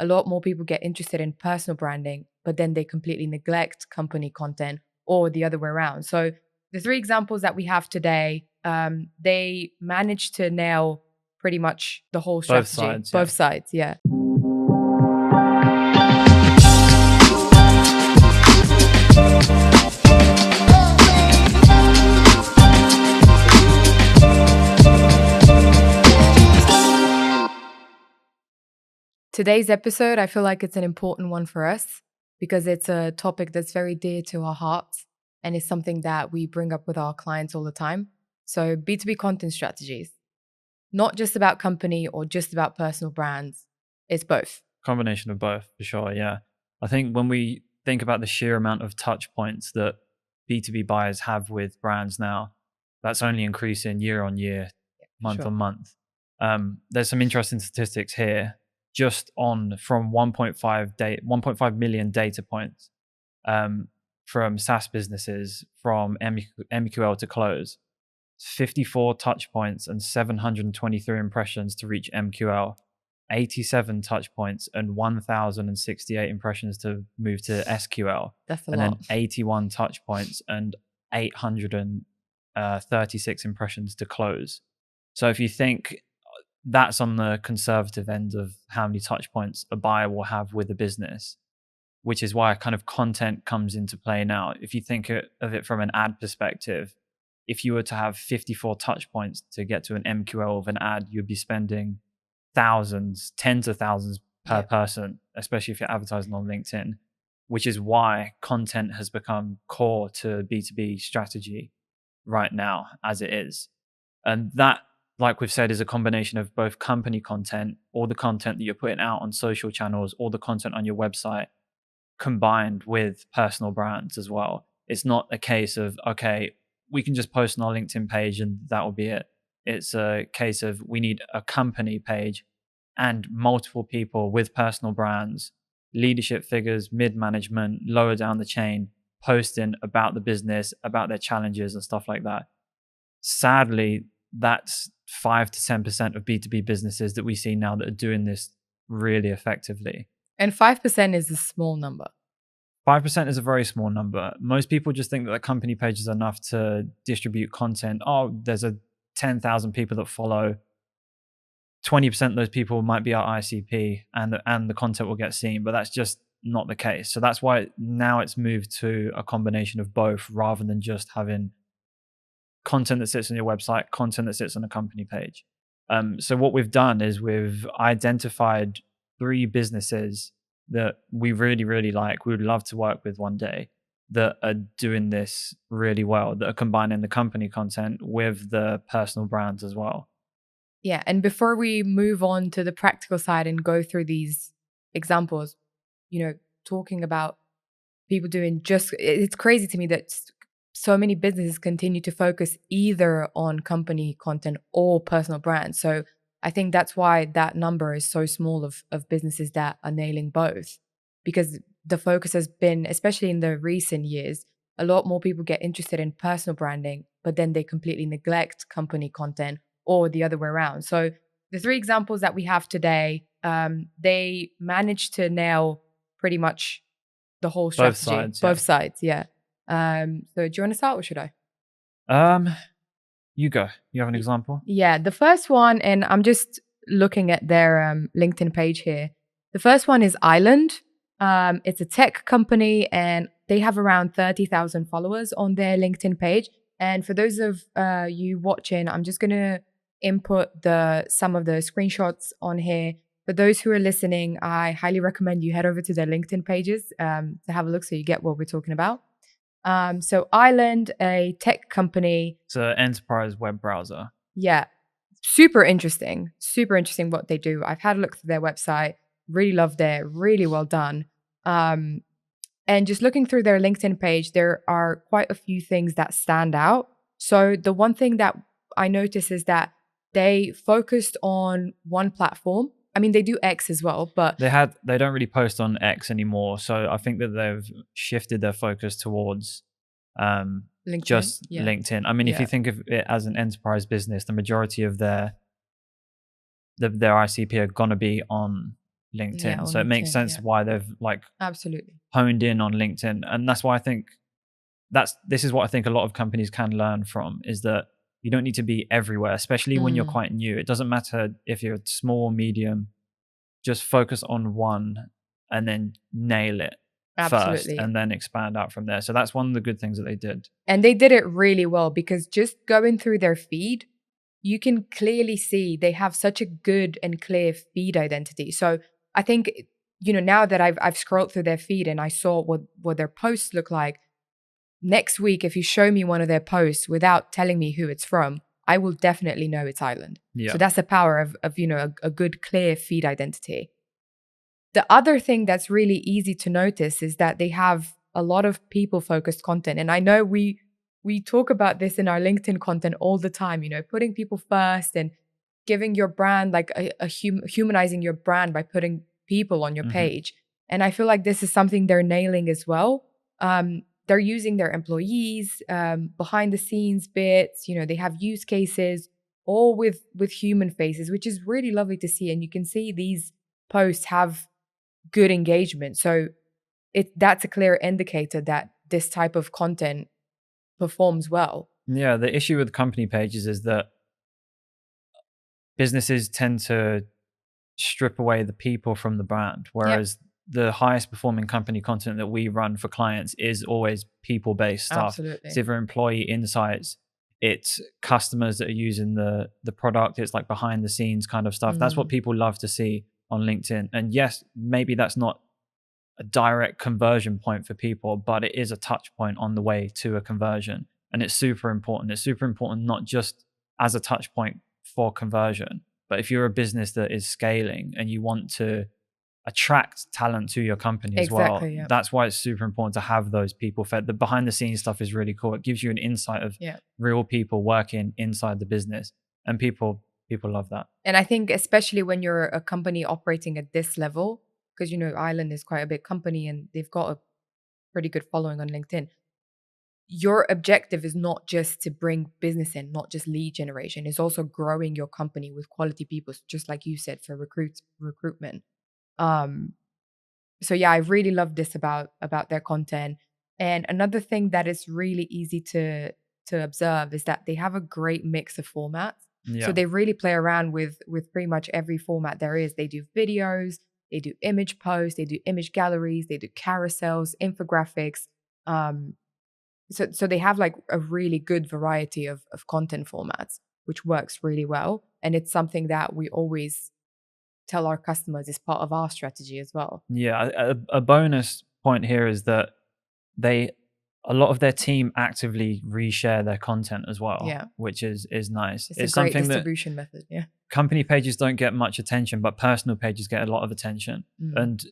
a lot more people get interested in personal branding, but then they completely neglect company content or the other way around. So the three examples that we have today, they managed to nail pretty much the whole strategy. Both sides, yeah. Today's episode, I feel like it's an important one for us because it's a topic that's very dear to our hearts and it's something that we bring up with our clients all the time. So B2B content strategies, not just about company or just about personal brands. It's both. Combination of both, for sure, yeah. I think when we think about the sheer amount of touch points that B2B buyers have with brands now, that's only increasing year on year, month on month. There's some interesting statistics here, just on from 1.5 million data points from SaaS businesses from MQL to close. 54 touch points and 723 impressions to reach MQL, 87 touch points and 1,068 impressions to move to SQL. That's a lot. And then 81 touch points and 836 impressions to close. So if you think that's on the conservative end of how many touch points a buyer will have with a business, which is why kind of content comes into play now. If you think of it from an ad perspective, if you were to have 54 touch points to get to an MQL of an ad, you'd be spending thousands, tens of thousands per person, especially if you're advertising on LinkedIn, which is why content has become core to B2B strategy right now as it is. And that, like we've said, is a combination of both company content, all the content that you're putting out on social channels, all the content on your website, combined with personal brands as well. It's not a case of, okay, we can just post on our LinkedIn page and that will be it. It's a case of we need a company page and multiple people with personal brands, leadership figures, mid-management, lower down the chain, posting about the business, about their challenges and stuff like that. Sadly, that's 5 to 10% of B2B businesses that we see now that are doing this really effectively. And 5% is a small number. 5% is a very small number. Most people just think that a company page is enough to distribute content. Oh, there's 10,000 people that follow. 20% of those people might be our ICP and the content will get seen, but that's just not the case. So that's why now it's moved to a combination of both rather than just having content that sits on your website, content that sits on a company page. So what we've done is we've identified 3 businesses that we really, really like, we would love to work with one day, that are doing this really well, that are combining the company content with the personal brands as well. Yeah, and before we move on to the practical side and go through these examples, talking about people doing it's crazy to me that so many businesses continue to focus either on company content or personal brands. So I think that's why that number is so small of businesses that are nailing both, because the focus has been, especially in the recent years, a lot more people get interested in personal branding, but then they completely neglect company content or the other way around. So the 3 examples that we have today, they managed to nail pretty much the whole strategy. Both sides, yeah. So do you want to start or should I? You go. You have an example? Yeah, the first one, and I'm just looking at their LinkedIn page here. The first one is Island. It's a tech company and they have around 30,000 followers on their LinkedIn page. And for those of you watching, I'm just going to input some of the screenshots on here. For those who are listening, I highly recommend you head over to their LinkedIn pages to have a look so you get what we're talking about. So Island, a tech company. It's an enterprise web browser. Yeah. Super interesting what they do. I've had a look through their website, really loved it, really well done. And just looking through their LinkedIn page, there are quite a few things that stand out. So the one thing that I noticed is that they focused on one platform. I mean, they do X as well, but they don't really post on X anymore. So I think that they've shifted their focus towards LinkedIn. LinkedIn. I mean, if you think of it as an enterprise business, the majority of their ICP are going to be on LinkedIn. on So it makes LinkedIn. sense Yeah, why they've like absolutely. honed in on LinkedIn. And that's why I think this is what I think a lot of companies can learn from, is that you don't need to be everywhere, especially when you're Mm, quite new. It doesn't matter if you're small, medium, just focus on one and then nail it first absolutely. and then expand out from there. So that's one of the good things that they did. And they did it really well, because just going through their feed, you can clearly see they have such a good and clear feed identity. So I think, now that I've scrolled through their feed and I saw what their posts look like, next week, if you show me one of their posts without telling me who it's from, I will definitely know it's Ireland. So Yeah. that's the power of a good clear feed identity. The other thing that's really easy to notice is that they have a lot of people focused content. And I know we talk about this in our LinkedIn content all the time, putting people first and giving your brand like humanizing your brand by putting people on your Mhm. page. And I feel like this is something they're nailing as well. They're using their employees, behind the scenes bits, they have use cases all with human faces, which is really lovely to see. And you can see these posts have good engagement. So that's a clear indicator that this type of content performs well. Yeah, the issue with company pages is that businesses tend to strip away the people from the brand, Yep, whereas the highest performing company content that we run for clients is always people based stuff. It's absolutely. either employee insights, it's customers that are using the product, it's like behind the scenes kind of stuff. That's what Mm, people love to see on LinkedIn. And yes, maybe that's not a direct conversion point for people, but it is a touch point on the way to a conversion. And it's super important. It's super important not just as a touch point for conversion, but if you're a business that is scaling and you want to attract talent to your company as well, exactly. Yeah. that's why it's super important to have those people fed. The behind the scenes stuff is really cool. It gives you an insight of Yeah. real people working inside the business, and people love that. And I think especially when you're a company operating at this level, because Ireland is quite a big company and they've got a pretty good following on LinkedIn. Your objective is not just to bring business in, not just lead generation. It's also growing your company with quality people, just like you said, for recruitment. Um, so yeah, I really love this about their content. And another thing that is really easy to observe is that they have a great mix of formats. So Yeah. they really play around with pretty much every format there is. They do videos, they do image posts, they do image galleries, they do carousels, infographics. Um, so they have like a really good variety of content formats, which works really well. And it's something that we always tell our customers is part of our strategy as well. Yeah, a bonus point here is that they a lot of their team actively reshare their content as well, Yeah. which is nice. It's a It's great something that distribution method. Yeah. company pages don't get much attention, but personal pages get a lot of attention. Mm. And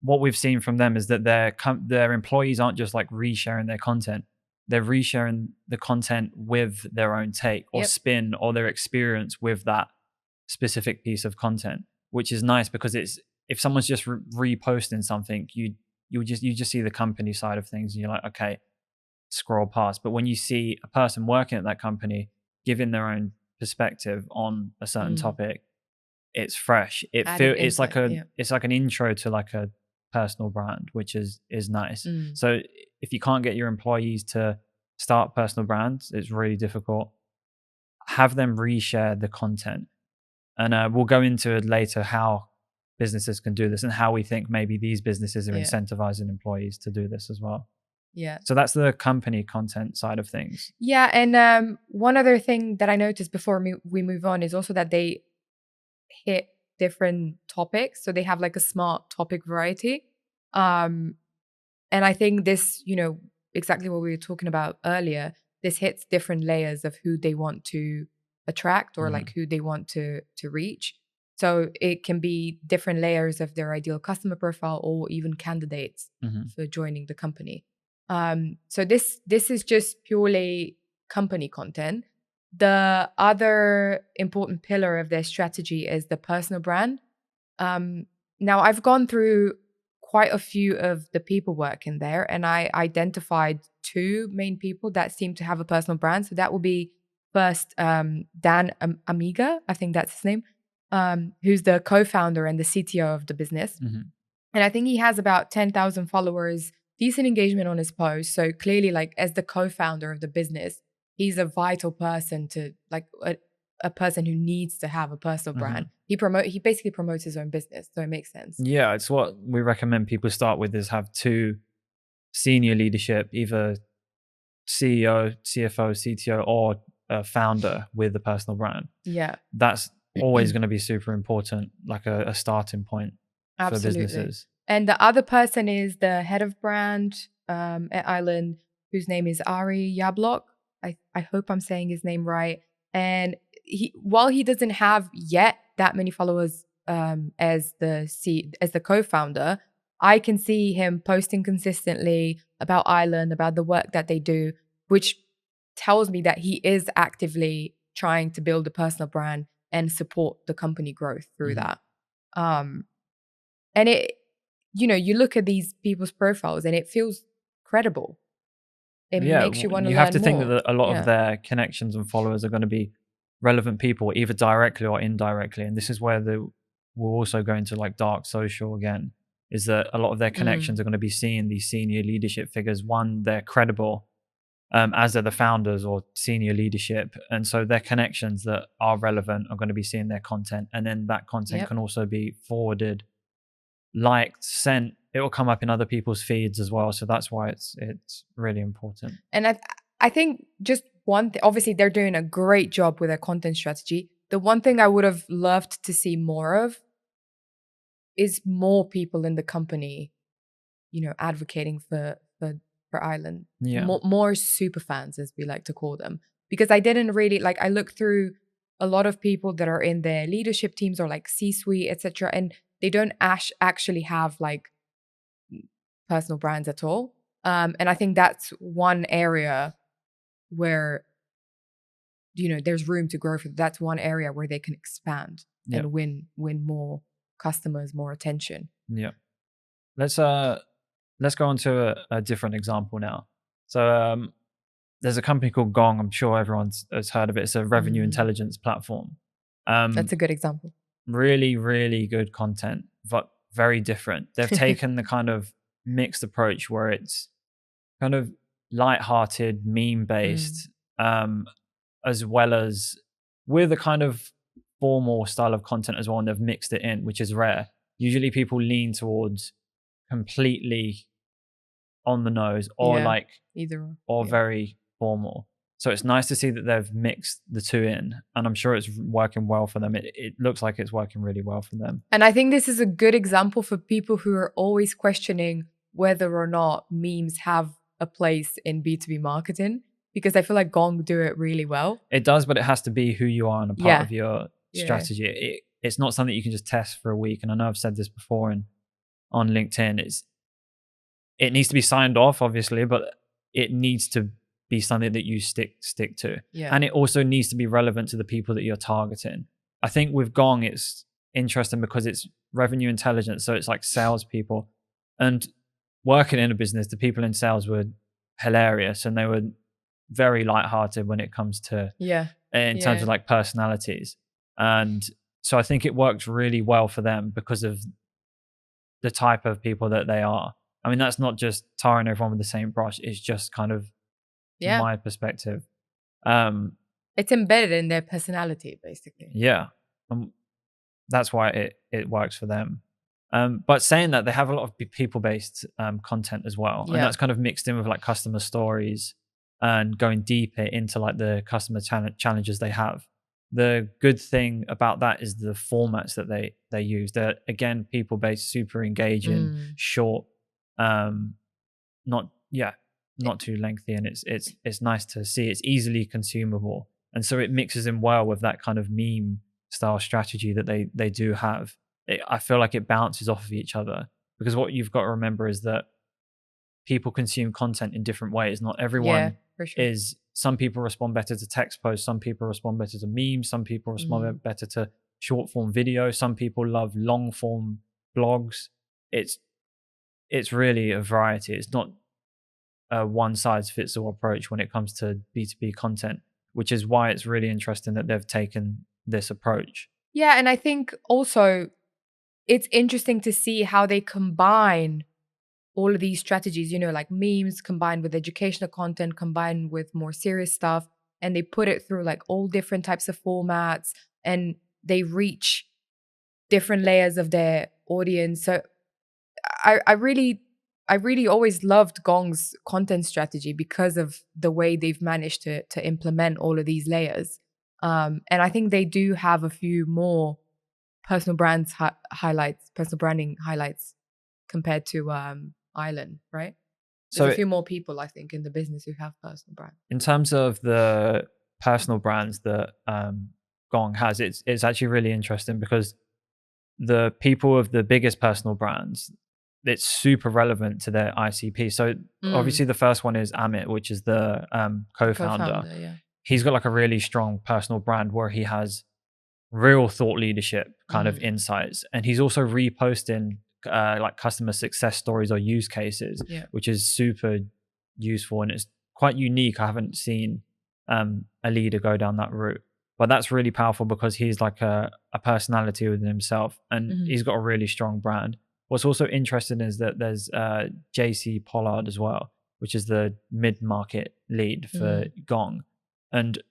what we've seen from them is that their employees aren't just like resharing their content; they're resharing the content with their own take or Yep. spin or their experience with that specific piece of content, which is nice because it's if someone's just reposting something, you just see the company side of things, and you're like, okay, scroll past. But when you see a person working at that company giving their own perspective on a certain Mm. topic, it's fresh. Adding It's like insight. a Yeah. it's like an intro to like a personal brand, which is nice. Mm. So if you can't get your employees to start personal brands, it's really difficult. Have them reshare the content, and we'll go into it later how businesses can do this and how we think maybe these businesses are Yeah. incentivizing employees to do this as well. Yeah. So that's the company content side of things. Yeah. And one other thing that I noticed before we move on is also that they hit different topics. So they have like a smart topic variety. Um, and I think this, exactly what we were talking about earlier, this hits different layers of who they want to attract or like Mhm, who they want to reach. So it can be different layers of their ideal customer profile or even candidates mhm. for joining the company. So this is just purely company content. The other important pillar of their strategy is the personal brand. Um, Now, I've gone through quite a few of the people working there, and I identified two main people that seem to have a personal brand. So that will be first Dan Amiga, I think that's his name. who's the co-founder and the CTO of the business. Mhm. And I think he has about 10,000 followers, decent engagement on his posts. So clearly, like, as the co-founder of the business, he's a vital person to, like, a person who needs to have a personal brand. Mhm. He basically promotes his own business. So it makes sense. Yeah, it's what we recommend people start with, is have two senior leadership, either CEO, CFO, CTO, or a founder with a personal brand. Yeah. That's always going to be super important, like a starting point for Absolutely. businesses. And the other person is the head of brand at Island, whose name is Ari Yablok. I hope I'm saying his name right. And while he doesn't have yet that many followers as the co-founder, I can see him posting consistently about Island, about the work that they do, which tells me that he is actively trying to build a personal brand and support the company growth through Mhm. that. Um, and you look at these people's profiles and it feels credible. It Yeah, makes you want to you have learn to think more. that a lot of Yeah. their connections and followers are going to be relevant people, either directly or indirectly. And this is where we'll also go into like dark social again, is that a lot of their Mm. connections are going to be seeing these senior leadership figures. One, they're credible, as are the founders or senior leadership. And so their connections that are relevant are going to be seeing their content. And then that content Yep. can also be forwarded, liked, sent. It will come up in other people's feeds as well. So that's why it's really important. And I think just obviously they're doing a great job with their content strategy. The one thing I would have loved to see more of is more people in the company, advocating for Ireland. Yeah. More super fans, as we like to call them. Because I didn't really like, I looked through a lot of people that are in their leadership teams or like C-suite, etc., and they don't actually have like personal brands at all. And I think that's one area where there's room to grow for. That's one area where they can expand Yeah. and win more customers, more attention. Yeah. Let's go on to a different example now. So there's a company called Gong. I'm sure everyone's has heard of it. It's a revenue Mm, intelligence platform. that's a good example. Really, really good content, but very different. They've taken the kind of mixed approach where it's kind of light-hearted, meme Mm, based, as well as with a kind of formal style of content as well. And they've mixed it in, which is rare. Usually people lean towards completely on the nose or yeah, like either or. or Yeah. very formal. So it's nice to see that they've mixed the two in, and I'm sure it's working well for them. It looks like it's working really well for them. And I think this is a good example for people who are always questioning whether or not memes have a place in B2B marketing, because I feel like Gong do it really well. It does, but it has to be who you are and a part Yeah. of your Yeah. strategy. It's not something you can just test for a week. And I know I've said this before on LinkedIn. It needs to be signed off, obviously, but it needs to be something that you stick to. Yeah. And it also needs to be relevant to the people that you're targeting. I think with Gong, it's interesting because it's revenue intelligence. So it's like salespeople. And working in a business, the people in sales were hilarious and they were very lighthearted when it comes to Yeah. in terms of like personalities. And so I think it works really well for them because of the type of people that they are. I mean, that's not just tarring everyone with the same brush. It's just kind of Yeah. my perspective. Um, It's embedded in their personality, basically. yeah, that's why it works for them. But saying that, they have a lot of people-based content as well, and Yeah. that's kind of mixed in with like customer stories and going deeper into like the customer challenges they have. The good thing about that is the formats that they use. They're again people-based, super engaging, Mm. short, not not too lengthy, and it's nice to see. It's easily consumable, and so it mixes in well with that kind of meme style strategy that they do have. I feel like it bounces off of each other, because what you've got to remember is that people consume content in different ways. Not Yeah, everyone for sure. is. Some people respond better to text posts. Some people respond better to memes. Some people respond better to short form video. Some people love long form blogs. It's really a variety. It's not a one size fits all approach when it comes to B2B content, which is why it's really interesting that they've taken this approach. Yeah, and I think also it's interesting to see how they combine all of these strategies, like memes combined with educational content, combined with more serious stuff, and they put it through like all different types of formats, and they reach different layers of their audience. So I really always loved Gong's content strategy because of the way they've managed to implement all of these layers. And I think they do have a few more personal brands highlights, personal branding highlights compared to Island, right? There's a So few more people I think in the business who have personal brand. in terms of the personal brands that Gong has, it's actually really interesting because the people of the biggest personal brands, it's super relevant to their ICP. So Mm, obviously the first one is Amit, which is the the co-founder. co-founder, yeah. He's got like a really strong personal brand where he has real thought leadership kind of Mm, insights, and he's also reposting like customer success stories or use cases, yeah. which is super useful and it's quite unique. I haven't seen a leader go down that route, but that's really powerful because he's like a personality within himself and Hmm. he's got a really strong brand. What's also interesting is that there's JC Pollard as well, which is the mid-market lead for Mm, Gong, and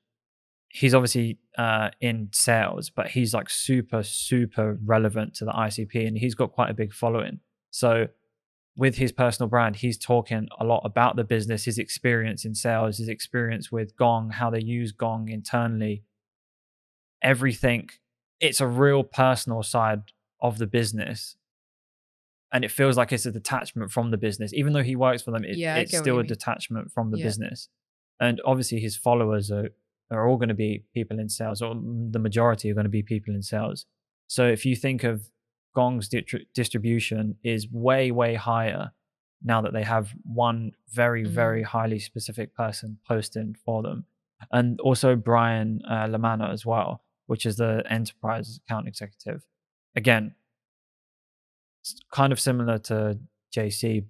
he's obviously in sales, but he's like super, super relevant to the ICP and he's got quite a big following. So with his personal brand, he's talking a lot about the business, his experience in sales, his experience with Gong, how they use Gong internally, everything. It's a real personal side of the business. And it feels like it's a detachment from the business. Even though he works for them, yeah, I it's get what still you a mean. detachment from the Yeah. business. And obviously, his followers are all going to be people in sales, or the majority are going to be people in sales. So if you think of Gong's distribution is way, way higher now that they have one very, very Mm, highly specific person posting for them. And also Brian Lamanna as well, which is the enterprise account executive. Again, it's kind of similar to JC,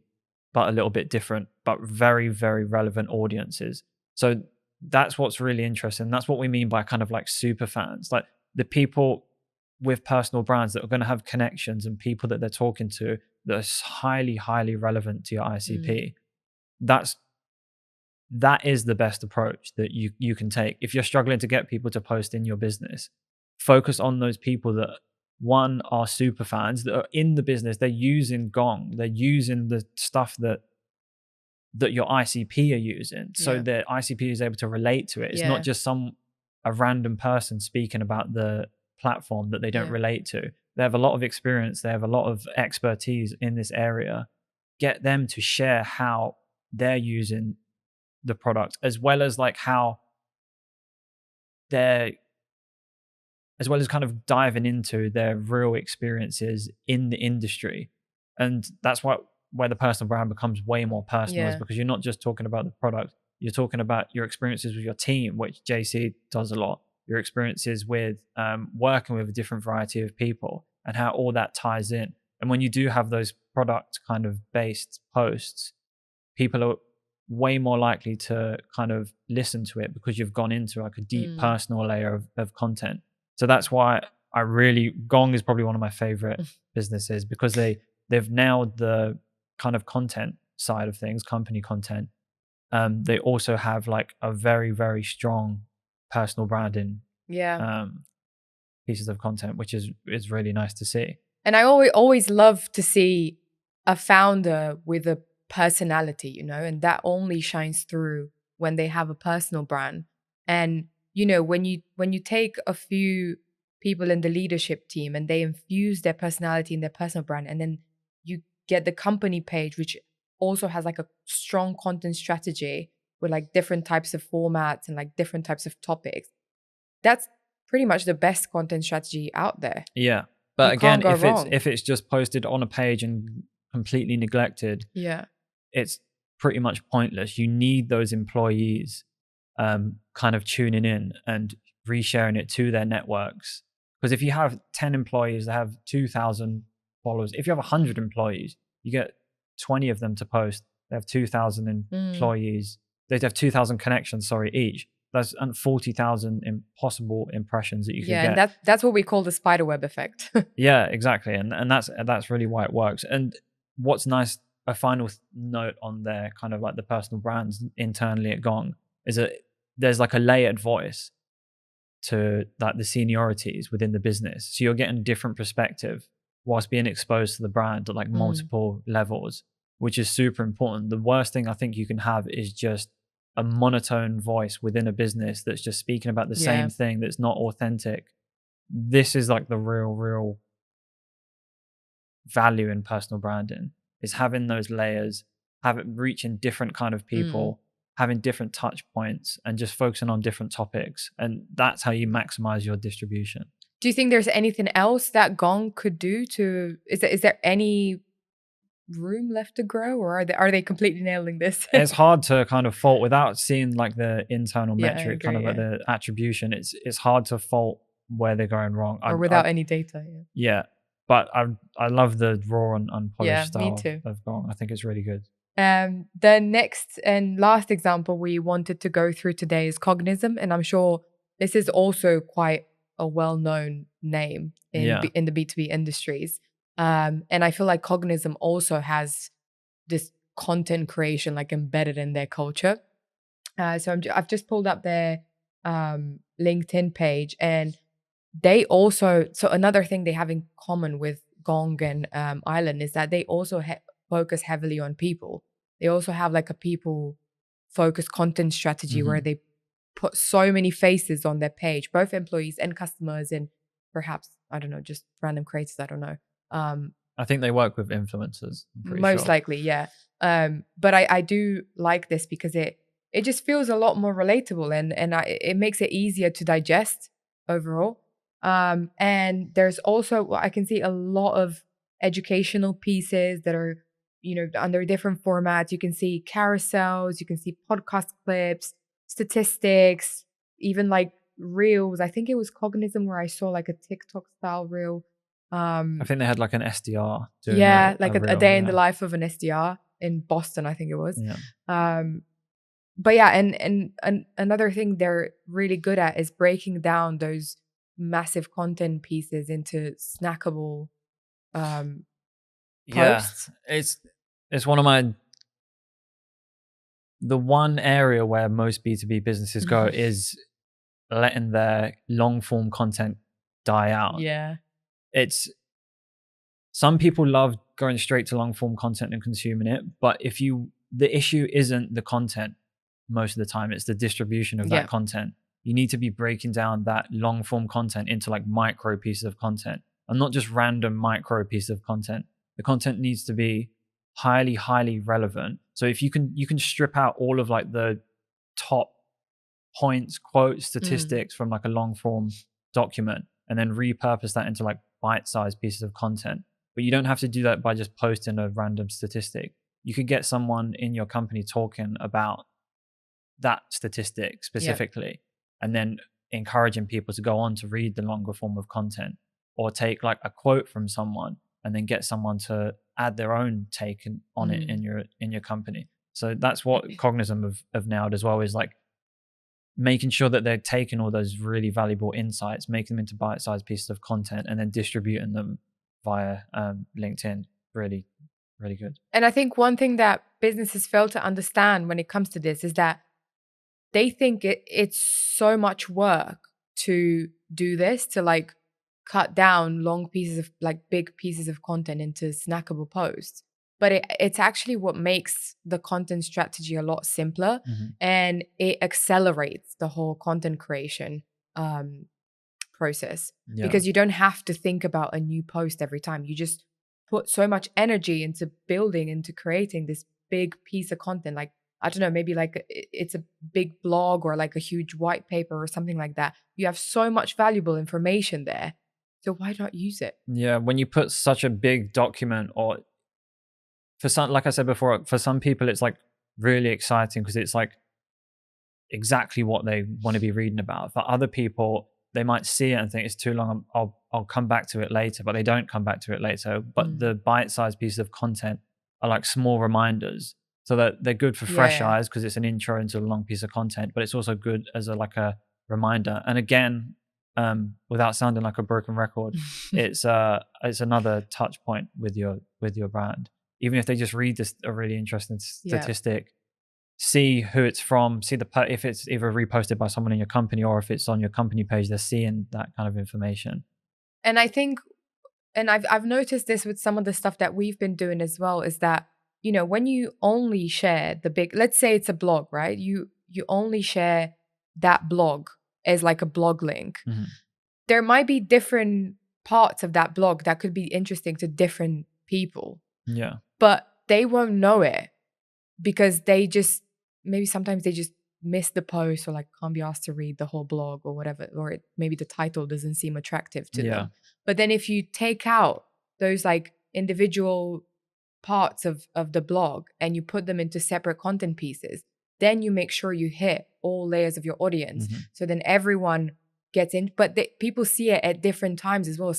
but a little bit different, but very, very relevant audiences. So that's what's really interesting. That's what we mean by kind of like super fans, like the people with personal brands that are going to have connections and people that they're talking to that are highly, highly relevant to your mm, ICP. That's that is the best approach that you can take. If you're struggling to get people to post in your business, focus on those people that one are super fans that are in the business, they're using Gong, they're using the stuff that your ICP are using. So yeah. the ICP is able to relate to it. It's not Yeah. just a random person speaking about the platform that they don't Yeah. relate to. They have a lot of experience, they have a lot of expertise in this area. Get them to share how they're using the product, as well as like how they're as well as kind of diving into their real experiences in the industry. And that's why where the personal brand becomes way more personal, is Yeah. because you're not just talking about the product, you're talking about your experiences with your team, which JC does a lot, your experiences with working with a different variety of people and how all that ties in. And when you do have those product kind of based posts, people are way more likely to kind of listen to it because you've gone into like a deep Mm. personal layer of content. So that's why I really Gong is probably one of my favorite businesses, because they've nailed the kind of content side of things, company content. They also have like a very, very strong personal branding Yeah. um, pieces of content, which is really nice to see. And I always love to see a founder with a personality, and that only shines through when they have a personal brand. And when you take a few people in the leadership team and they infuse their personality in their personal brand, and then you get the company page, which also has like a strong content strategy with like different types of formats and like different types of topics. That's pretty much the best content strategy out there. Yeah. You But can't again, go if it's wrong. if it's just posted on a page and completely neglected, Yeah. it's pretty much pointless. You need those employees kind of tuning in and resharing it to their networks. Because if you have 10 employees that have 2,000 followers, if you have 100 employees, you get 20 of them to post. They have 2,000 Mm. employees. They have 2,000 connections, sorry, each. There's 40,000 impossible impressions that you could Yeah, and get. that's what we call the spider web effect. Yeah, exactly. And that's really why it works. And what's nice, a final note on there, kind of like the personal brands internally at Gong, is that there's like a layered voice to like the seniorities within the business. So you're getting different perspective whilst being exposed to the brand at like multiple levels, which is super important. The worst thing I think you can have is just a monotone voice within a business that's just speaking about the same thing that's not authentic. This is like the real value in personal branding, is having those layers, reaching different kind of people, having different touch points, and just focusing on different topics. And that's how you maximize your distribution. Do you think there's anything else that Gong could do to, is there any room left to grow, or are they completely nailing this? It's hard to kind of fault without seeing like the internal Yeah, I metric, kind of agree, like the attribution. It's hard to fault where they're going wrong. or without any data. Yeah, but I love the raw and unpolished Yeah, me style too. of Gong. I think it's really good. The next and last example we wanted to go through today is Cognism, and I'm sure this is also quite a well-known name in Yeah. in the B2B industries. And I feel like Cognism also has this content creation like embedded in their culture. So I've just pulled up their LinkedIn page, and they also, so another thing they have in common with Gong and Island is that they also focus heavily on people. They also have like a people focused content strategy where they put so many faces on their page, both employees and customers, and perhaps, I don't know, just random creators. I don't know. I think they work with influencers, I'm pretty Most sure. likely, yeah. But I do like this because it just feels a lot more relatable, and it makes it easier to digest overall. And there's also, I can see a lot of educational pieces that are, under different formats. You can see carousels, you can see podcast clips, statistics, even like reels. I think it was Cognism where I saw like a TikTok style reel. I think they had like an SDR doing Yeah, a like a reel. day in the life of an SDR in Boston, I think it was. Yeah. But yeah, and another thing they're really good at is breaking down those massive content pieces into snackable posts. It's one of the one area where most B2B businesses go is letting their long form content die out. Yeah. It's, some people love going straight to long form content and consuming it, but the issue isn't the content most of the time, it's the distribution of that content. You need to be breaking down that long form content into like micro pieces of content, and not just random micro pieces of content. The content needs to be highly relevant. So if you can strip out all of like the top points, quotes, statistics from like a long form document, and then repurpose that into like bite-sized pieces of content. But you don't have to do that by just posting a random statistic. You could get someone in your company talking about that statistic specifically, and then encouraging people to go on to read the longer form of content, or take like a quote from someone and then get someone to add their own take on it in your company. So that's what Cognism have nailed as well, is like making sure that they're taking all those really valuable insights, making them into bite-sized pieces of content, and then distributing them via LinkedIn. Really good. And I think one thing that businesses fail to understand when it comes to this is that they think it's so much work to do this, to like cut down long pieces of like big pieces of content into snackable posts. But it's actually what makes the content strategy a lot simpler, and it accelerates the whole content creation process, because you don't have to think about a new post every time. You just put so much energy into building, into creating this big piece of content. Like, I don't know, maybe like it's a big blog or like a huge white paper or something like that. You have so much valuable information there. So why not use it? Yeah, when you put such a big document, or for some, like I said before, for some people it's like really exciting because it's like exactly what they want to be reading about. For other people, they might see it and think it's too long, I'll come back to it later, but they don't come back to it later. But the bite-sized pieces of content are like small reminders so that they're good for Yeah, fresh yeah. eyes because it's an intro into a long piece of content, but it's also good as a reminder. And again, without sounding like a broken record, it's another touch point with your brand. Even if they just read a really interesting Yeah. statistic, see who it's from, see if it's either reposted by someone in your company or if it's on your company page, they're seeing that kind of information. And I think, and I've noticed this with some of the stuff that we've been doing as well, is that, you know, when you only share the big, let's say it's a blog, right? You only share that blog as like a blog link. Mm-hmm. There might be different parts of that blog that could be interesting to different people. Yeah. But they won't know it because they just, maybe sometimes they just miss the post or like can't be asked to read the whole blog or whatever, or maybe the title doesn't seem attractive to them. But then if you take out those like individual parts of the blog and you put them into separate content pieces, then you make sure you hit all layers of your audience. Mm-hmm. So then everyone gets in, but people see it at different times as well.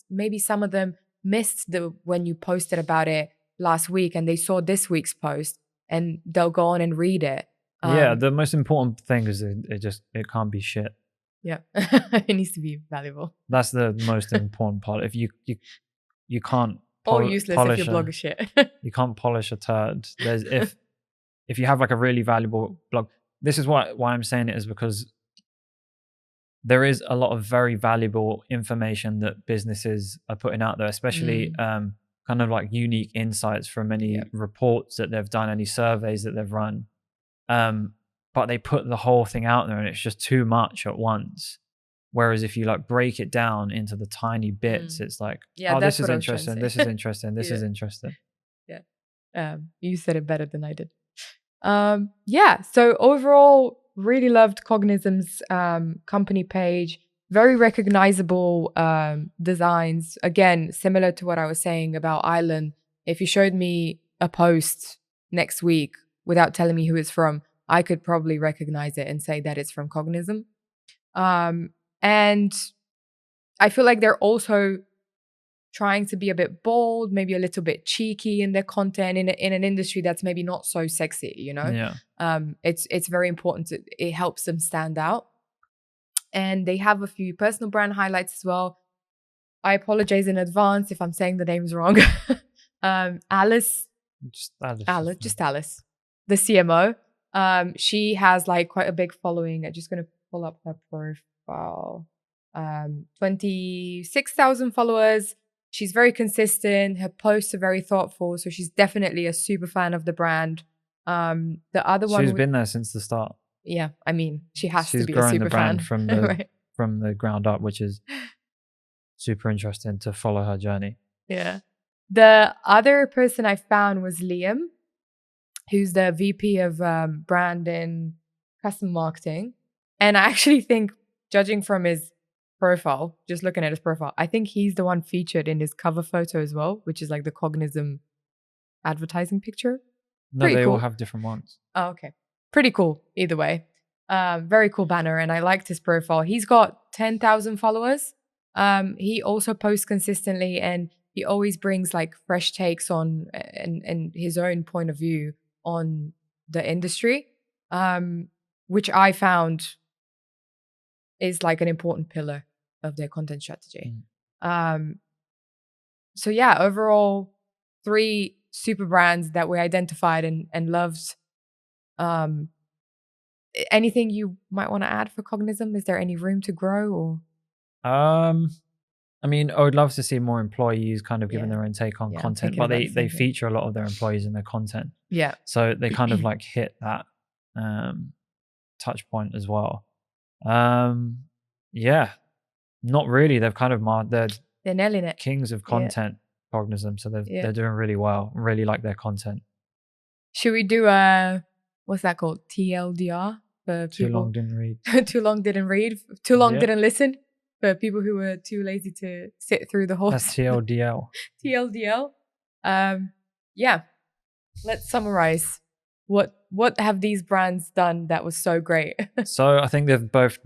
Maybe some of them missed when you posted about it last week and they saw this week's post and they'll go on and read it. Yeah, the most important thing is it can't be shit. Yeah. It needs to be valuable. That's the most important part. If you can't or useless if your blog is shit. You can't polish a turd. If you have like a really valuable blog, this is why I'm saying it, is because there is a lot of very valuable information that businesses are putting out there, especially kind of like unique insights from any reports that they've done, any surveys that they've run. But they put the whole thing out there and it's just too much at once. Whereas if you like break it down into the tiny bits, it's like, oh, this is interesting, this is interesting, this is interesting. Yeah. You said it better than I did. Yeah. So overall, really loved Cognism's company page. Very recognizable designs. Again, similar to what I was saying about Island. If you showed me a post next week without telling me who it's from, I could probably recognize it and say that it's from Cognism. And I feel like they're also trying to be a bit bold, maybe a little bit cheeky in their content in an industry that's maybe not so sexy, you know? Yeah. It's very important. It helps them stand out. And they have a few personal brand highlights as well. I apologize in advance if I'm saying the names wrong. Alice, the CMO. She has like quite a big following. I'm just going to pull up her profile. 26,000 followers. She's very consistent. Her posts are very thoughtful. So she's definitely a super fan of the brand. The other one, she's been there since the start. Yeah, I mean, she has she's to be a super the brand fan from the right. from the ground up, which is super interesting to follow her journey. Yeah. The other person I found was Liam, who's the VP of brand and custom marketing. And I actually think, judging from his profile, just looking at his profile, I think he's the one featured in his cover photo as well, which is like the Cognism advertising picture. No, Pretty they cool. all have different ones. Oh, okay. Pretty cool either way. Very cool banner, and I liked his profile. He's got 10,000 followers. He also posts consistently, and he always brings like fresh takes on and his own point of view on the industry, which I found is like an important pillar of their content strategy. So yeah, overall, 3 super brands that we identified and loved. Anything you might want to add for Cognism? Is there any room to grow or? I mean, I would love to see more employees kind of giving their own take on content, but they feature a lot of their employees in their content. Yeah. So they kind of like hit that touch point as well. Yeah, not really. They've kind of they're nailing it. Kings of content, Cognism. So they're doing really well. Really like their content. Should we do what's that called? TLDR for people. Too long didn't read. Too long didn't read. Too long didn't listen. For people who were too lazy to sit through the whole. That's TLDL. TLDL. Yeah. Let's summarize. What have these brands done that was so great? So I think they've both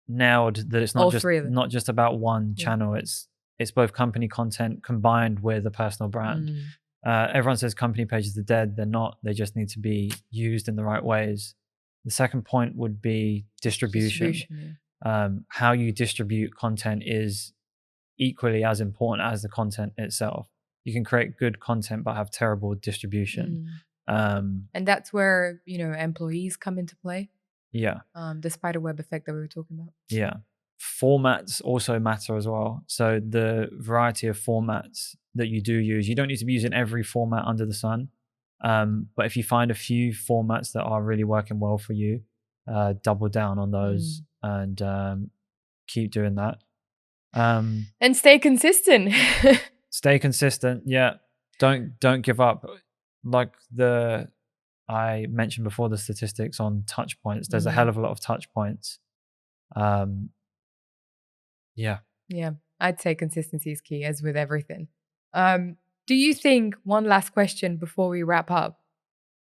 nailed that it's not all just about one channel. It's both company content combined with a personal brand. Everyone says company pages are dead. They're not. They just need to be used in the right ways. The second point would be distribution. How you distribute content is equally as important as the content itself. You can create good content but have terrible distribution. And that's where, employees come into play. Yeah. The spider web effect that we were talking about. Yeah. Formats also matter as well. So the variety of formats that you do use, you don't need to be using every format under the sun. But if you find a few formats that are really working well for you, double down on those and keep doing that. And stay consistent. Stay consistent. Yeah. Don't give up. Like I mentioned before, the statistics on touch points. There's a hell of a lot of touch points. Yeah. I'd say consistency is key, as with everything. Do you think, one last question before we wrap up,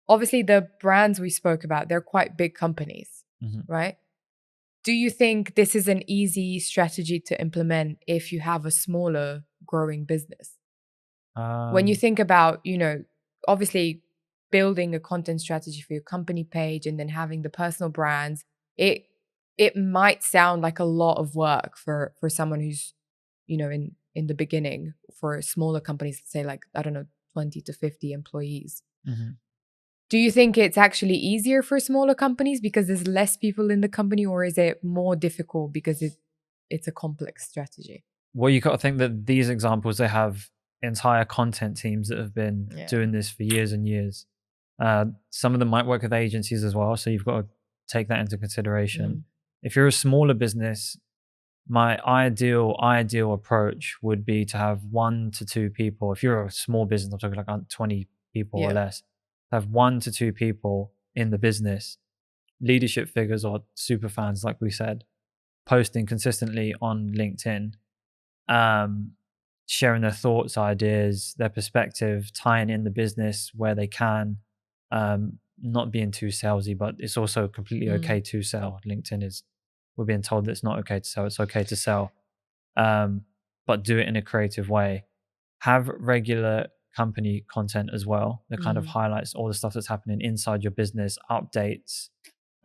obviously the brands we spoke about, they're quite big companies, right? Do you think this is an easy strategy to implement if you have a smaller growing business? When you think about, obviously building a content strategy for your company page and then having the personal brands, it might sound like a lot of work for someone who's, in the beginning, for smaller companies, say like, I don't know, 20 to 50 employees. Do you think it's actually easier for smaller companies because there's less people in the company, or is it more difficult because it's a complex strategy? Well, you got to think that these examples, they have entire content teams that have been doing this for years and years. Some of them might work with agencies as well, so you've got to take that into consideration. If you're a smaller business, my ideal approach would be to have 1 to 2 people. If you're a small business, I'm talking like 20 people or less, have 1 to 2 people in the business, leadership figures or super fans, like we said, posting consistently on LinkedIn, sharing their thoughts, ideas, their perspective, tying in the business where they can, not being too salesy, but it's also completely okay to sell. LinkedIn we're being told that it's not okay to sell. It's okay to sell, but do it in a creative way. Have regular company content as well that kind of highlights all the stuff that's happening inside your business, updates,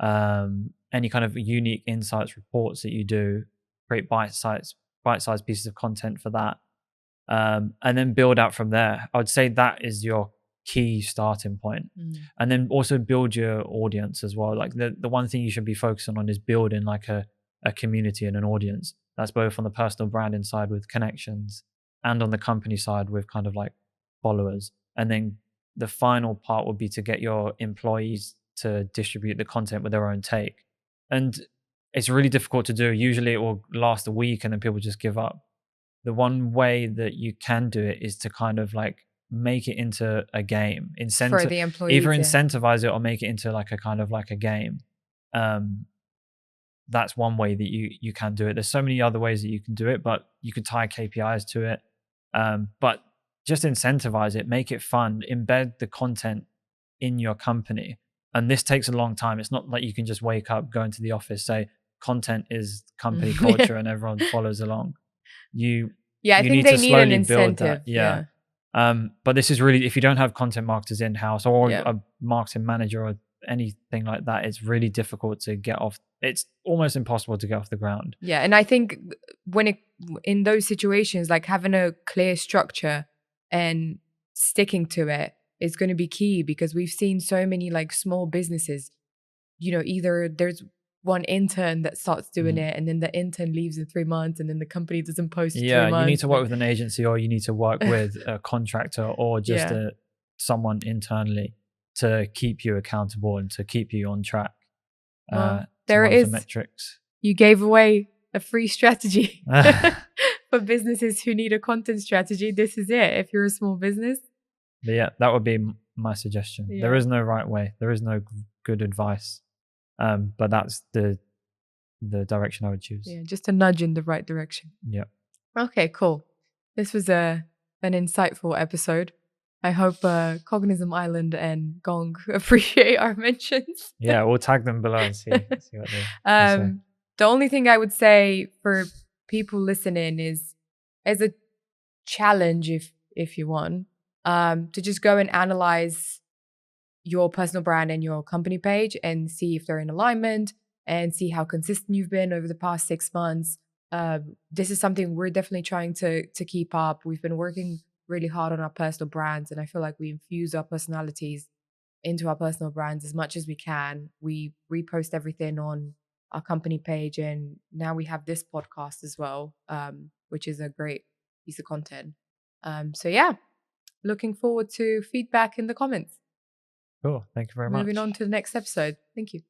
any kind of unique insights, reports that you do. Create bite-sized pieces of content for that, and then build out from there. I would say that is your key starting point. And then also build your audience as well. Like the one thing you should be focusing on is building like a community and an audience. That's both on the personal branding side with connections and on the company side with kind of like followers. And then the final part would be to get your employees to distribute the content with their own take. And it's really difficult to do. Usually it will last a week and then people just give up. The one way that you can do it is to kind of like make it into a game. For the employees, either incentivize it or make it into like a kind of like a game. That's one way that you can do it. There's so many other ways that you can do it, but you could tie KPIs to it. But just incentivize it, make it fun, embed the content in your company. And this takes a long time. It's not like you can just wake up, go into the office, say content is company culture and everyone follows along. I think they need an incentive. But this is really, if you don't have content marketers in-house or a marketing manager or anything like that, it's really difficult to get off. It's almost impossible to get off the ground. And I think in those situations, like having a clear structure and sticking to it is going to be key, because we've seen so many like small businesses, either there's one intern that starts doing it and then the intern leaves in 3 months and then the company doesn't post 3 months. You need to work with an agency, or you need to work with a contractor, or just someone internally to keep you accountable and to keep you on track. There it is. Metrics. You gave away a free strategy for businesses who need a content strategy. This is it. If you're a small business. But that would be my suggestion. There is no right way. There is no good advice. But that's the direction I would choose. Just a nudge in the right direction. Okay, cool. This was an insightful episode. I hope Cognizant Island and Gong appreciate our mentions. We'll tag them below and see what they say. The only thing I would say for people listening is, as a challenge, if you want, to just go and analyze your personal brand and your company page and see if they're in alignment and see how consistent you've been over the past 6 months. This is something we're definitely trying to keep up. We've been working really hard on our personal brands, and I feel like we infuse our personalities into our personal brands as much as we can. We repost everything on our company page, and now we have this podcast as well, which is a great piece of content. So yeah, looking forward to feedback in the comments. Cool. Thank you very Moving much. on to the next episode. Thank you.